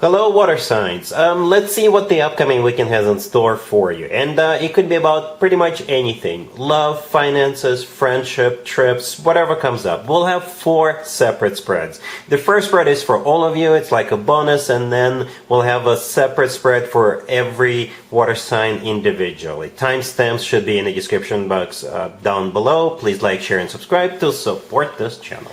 Hello, water signs. Let's see what the upcoming weekend has in store for you. And it could be about pretty much anything. Love, finances, friendship, trips, whatever comes up. We'll have 4 separate spreads. The first spread is for all of you. It's like a bonus. And then we'll have a separate spread for every water sign individually. Timestamps should be in the description box down below. Please like, share, and subscribe to support this channel.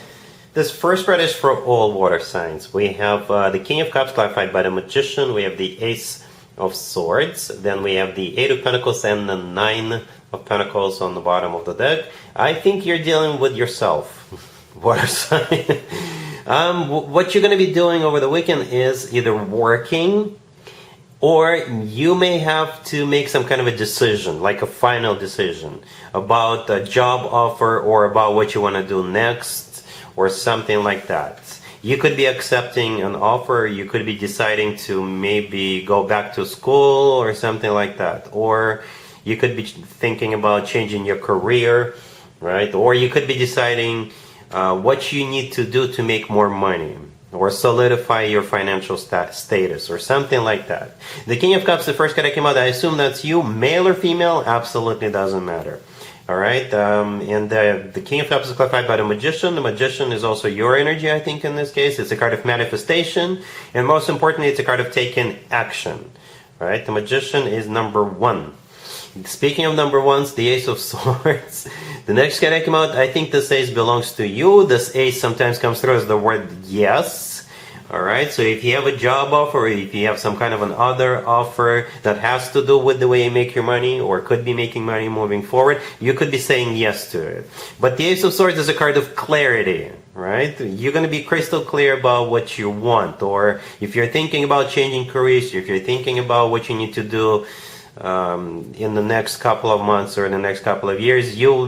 This first spread is for all water signs. We have the King of Cups clarified by the Magician. We have the Ace of Swords. Then we have the 8 of Pentacles and the 9 of Pentacles on the bottom of the deck. I think you're dealing with yourself, water sign. What you're going to be doing over the weekend is either working, or you may have to make some kind of a decision, like a final decision, about a job offer or about what you want to do next, or something like that. You could be accepting an offer, you could be deciding to maybe go back to school or something like that. Or you could be thinking about changing your career, right? Or you could be deciding what you need to do to make more money, or solidify your financial status, or something like that. The King of Cups, the first card that came out, I assume that's you, male or female, absolutely doesn't matter. Alright, and the King of Cups is clarified by the Magician. The Magician is also your energy, I think, in this case. It's a card of manifestation, and most importantly, it's a card of taking action. Alright, the Magician is number 1. Speaking of number 1s, the Ace of Swords. The next card that came out, I think this Ace belongs to you. This Ace sometimes comes through as the word yes. Alright, so if you have a job offer, or if you have some kind of an other offer that has to do with the way you make your money, or could be making money moving forward, you could be saying yes to it. But the Ace of Swords is a card of clarity, right? You're going to be crystal clear about what you want, or if you're thinking about changing careers, if you're thinking about what you need to do in the next couple of months or in the next couple of years, you will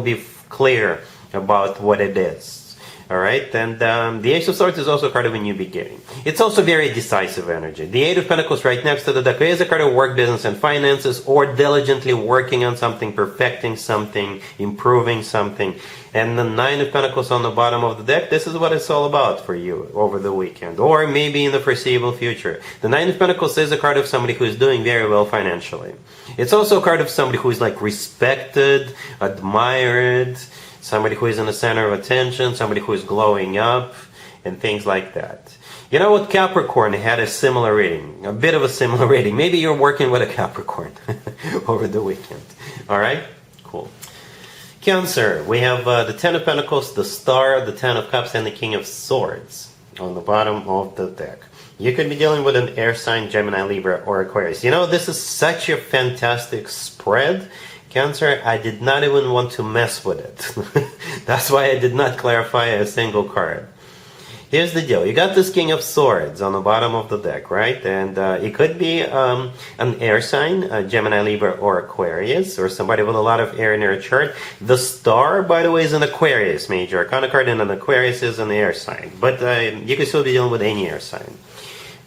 be clear about what it is. Alright, and the Ace of Swords is also a card of a new beginning. It's also very decisive energy. The 8 of Pentacles right next to the deck is a card of work, business, and finances, or diligently working on something, perfecting something, improving something. And the 9 of Pentacles on the bottom of the deck, this is what it's all about for you over the weekend, or maybe in the foreseeable future. The 9 of Pentacles is a card of somebody who is doing very well financially. It's also a card of somebody who is like respected, admired, somebody who is in the center of attention, somebody who is glowing up, and things like that. You know what, Capricorn had a similar reading, a bit of a similar reading. Maybe you're working with a Capricorn over the weekend. Alright, cool. Cancer, we have the 10 of Pentacles, the Star, the 10 of Cups, and the King of Swords on the bottom of the deck. You could be dealing with an air sign, Gemini, Libra, or Aquarius. You know, this is such a fantastic spread. Cancer, I did not even want to mess with it. That's why I did not clarify a single card. Here's the deal. You got this King of Swords on the bottom of the deck, right? And it could be an air sign, Gemini, Libra, or Aquarius, or somebody with a lot of air in their chart. The Star, by the way, is an Aquarius major arcana card, and an Aquarius is an air sign. But you can still be dealing with any air sign,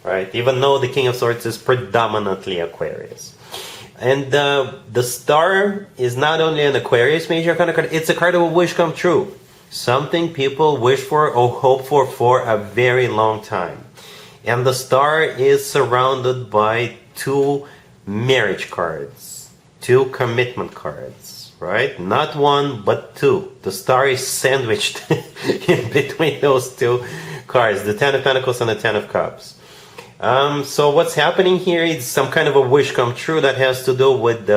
right? Even though the King of Swords is predominantly Aquarius. And the Star is not only an Aquarius major arcana card, it's a card of a wish come true. Something people wish for or hope for a very long time. And the Star is surrounded by 2 marriage cards, 2 commitment cards, right? Not 1, but 2. The Star is sandwiched in between those 2 cards, the 10 of Pentacles and the 10 of Cups. So what's happening here is some kind of a wish come true that has to do with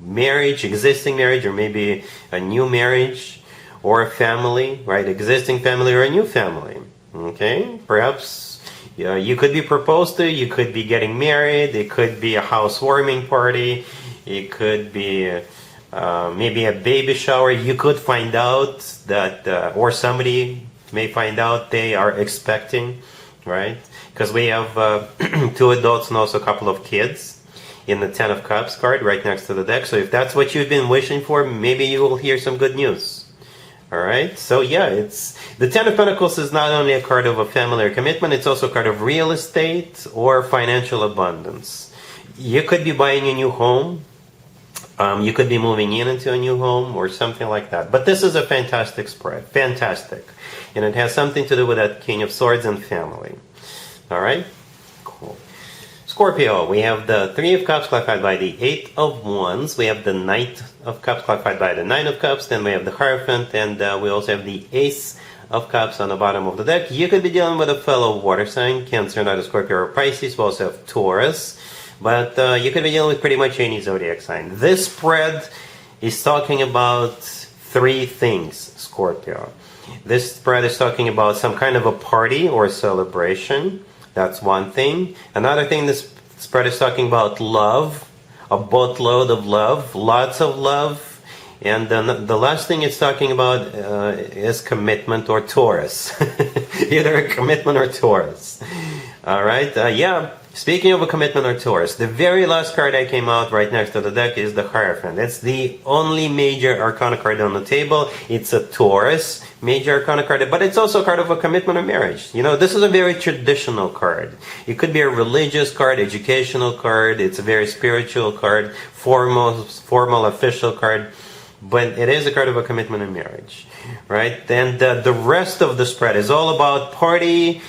marriage, existing marriage, or maybe a new marriage, or a family, right? Existing family or a new family, okay? Perhaps you could be proposed to, you could be getting married, it could be a housewarming party, it could be maybe a baby shower. You could find out that, or somebody may find out they are expecting, right? Because we have 2 adults and also a couple of kids in the 10 of Cups card right next to the deck. So if that's what you've been wishing for, maybe you will hear some good news. Alright, so yeah, it's the 10 of Pentacles is not only a card of a family or commitment, it's also a card of real estate or financial abundance. You could be buying a new home, you could be moving into a new home or something like that. But this is a fantastic spread, fantastic. And it has something to do with that King of Swords and family. Alright, Scorpio, we have the Three of Cups clarified by the Eight of Wands. We have the Knight of Cups clarified by the Nine of Cups. Then we have the Hierophant, and we also have the Ace of Cups on the bottom of the deck. You could be dealing with a fellow water sign, Cancer, not a Scorpio or Pisces. We also have Taurus. But you could be dealing with pretty much any zodiac sign. This spread is talking about three things, Scorpio. This spread is talking about some kind of a party or celebration. That's one thing. Another thing, this spread is talking about love, a boatload of love, lots of love. And then the last thing it's talking about is commitment or Taurus. Either a commitment or Taurus. All right. Yeah. Speaking of a commitment or Taurus, the very last card I came out right next to the deck is the Hierophant. It's the only major arcana card on the table. It's a Taurus major arcana card, but it's also a card of a commitment or marriage. You know, this is a very traditional card. It could be a religious card, educational card. It's a very spiritual card, formal official card, but it is a card of a commitment and marriage, right? And the rest of the spread is all about party,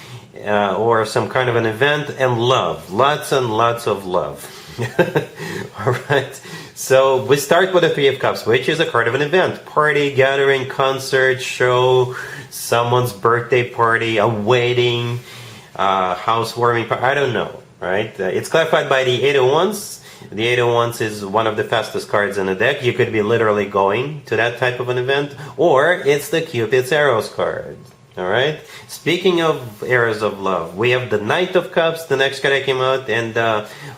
or some kind of an event, and love. Lots and lots of love. Alright, so we start with the Three of Cups, which is a card of an event. Party, gathering, concert, show, someone's birthday party, a wedding, housewarming party, I don't know, right? It's clarified by the Eight of Wands. The Eight of Wands is one of the fastest cards in the deck. You could be literally going to that type of an event, or it's the Cupid's Arrows card. Alright, speaking of arrows of love, we have the Knight of Cups, the next card that came out, and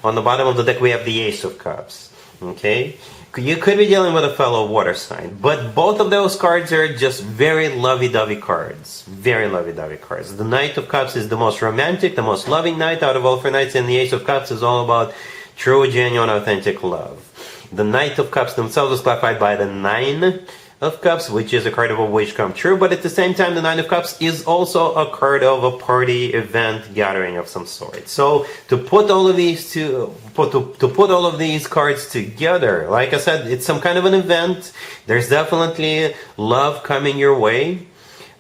on the bottom of the deck we have the Ace of Cups. Okay, you could be dealing with a fellow water sign, but both of those cards are just very lovey-dovey cards. Very lovey-dovey cards. The Knight of Cups is the most romantic, the most loving knight out of all four knights, and the Ace of Cups is all about true, genuine, authentic love. The Knight of Cups themselves is clarified by the Nine of Cups, which is a card of a wish come true, but at the same time the Nine of Cups is also a card of a party, event, gathering of some sort. So to put all of these to put all of these cards together, like I said, it's some kind of an event. There's definitely love coming your way,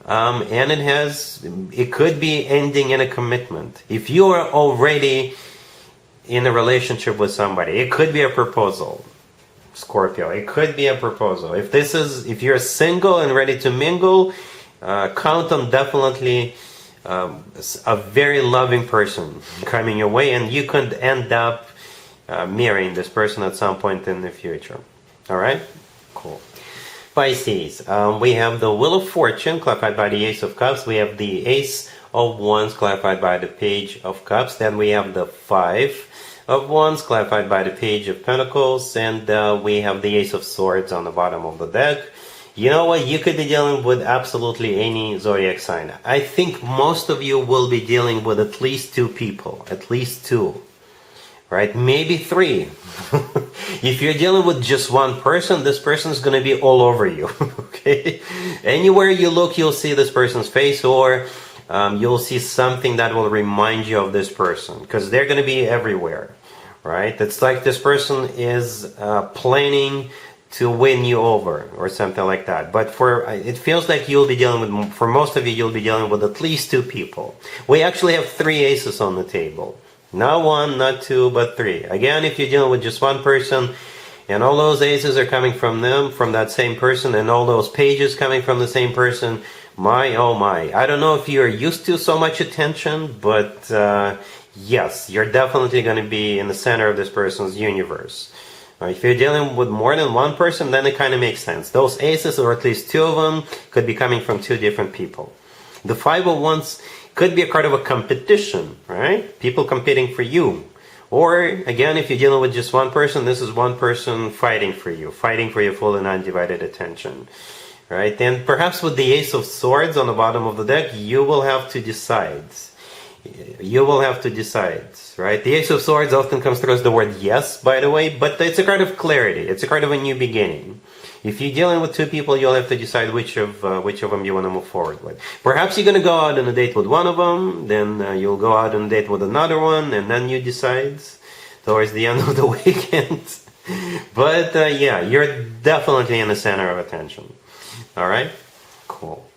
and it could be ending in a commitment. If you are already in a relationship with somebody, it could be a proposal. Scorpio, it could be a proposal. If you're single and ready to mingle, count on definitely a very loving person coming your way, and you could end up marrying this person at some point in the future. Alright? Cool. Pisces, we have the Wheel of Fortune clarified by the Ace of Cups. We have the Ace of Wands clarified by the Page of Cups. Then we have the Five of Wands clarified by the Page of Pentacles, and we have the Ace of Swords on the bottom of the deck. You know what? You could be dealing with absolutely any zodiac sign. I think most of you will be dealing with at least two people. At least two. Right? Maybe three. If you're dealing with just one person, this person is going to be all over you. Okay? Anywhere you look, you'll see this person's face, or you'll see something that will remind you of this person, because they're going to be everywhere, right? It's like this person is planning to win you over or something like that. But it feels like you'll be dealing with, for most of you, you'll be dealing with at least two people. We actually have three aces on the table. Not one, not two, but three. Again, if you're dealing with just one person, and all those aces are coming from that same person, and all those pages coming from the same person, my, oh my. I don't know if you're used to so much attention, but yes, you're definitely going to be in the center of this person's universe. If you're dealing with more than one person, then it kind of makes sense. Those aces, or at least two of them, could be coming from two different people. The Five of Wands could be a card of a competition, right? People competing for you. Or, again, if you're dealing with just one person, this is one person fighting for your full and undivided attention. Right? And perhaps with the Ace of Swords on the bottom of the deck, you will have to decide. You will have to decide, right? The Ace of Swords often comes through as the word yes, by the way, but it's a card of clarity. It's a card of a new beginning. If you're dealing with two people, you'll have to decide which of them you want to move forward with. Perhaps you're going to go out on a date with one of them, then you'll go out on a date with another one, and then you decide towards the end of the weekend. But yeah, you're definitely in the center of attention. Alright? Cool.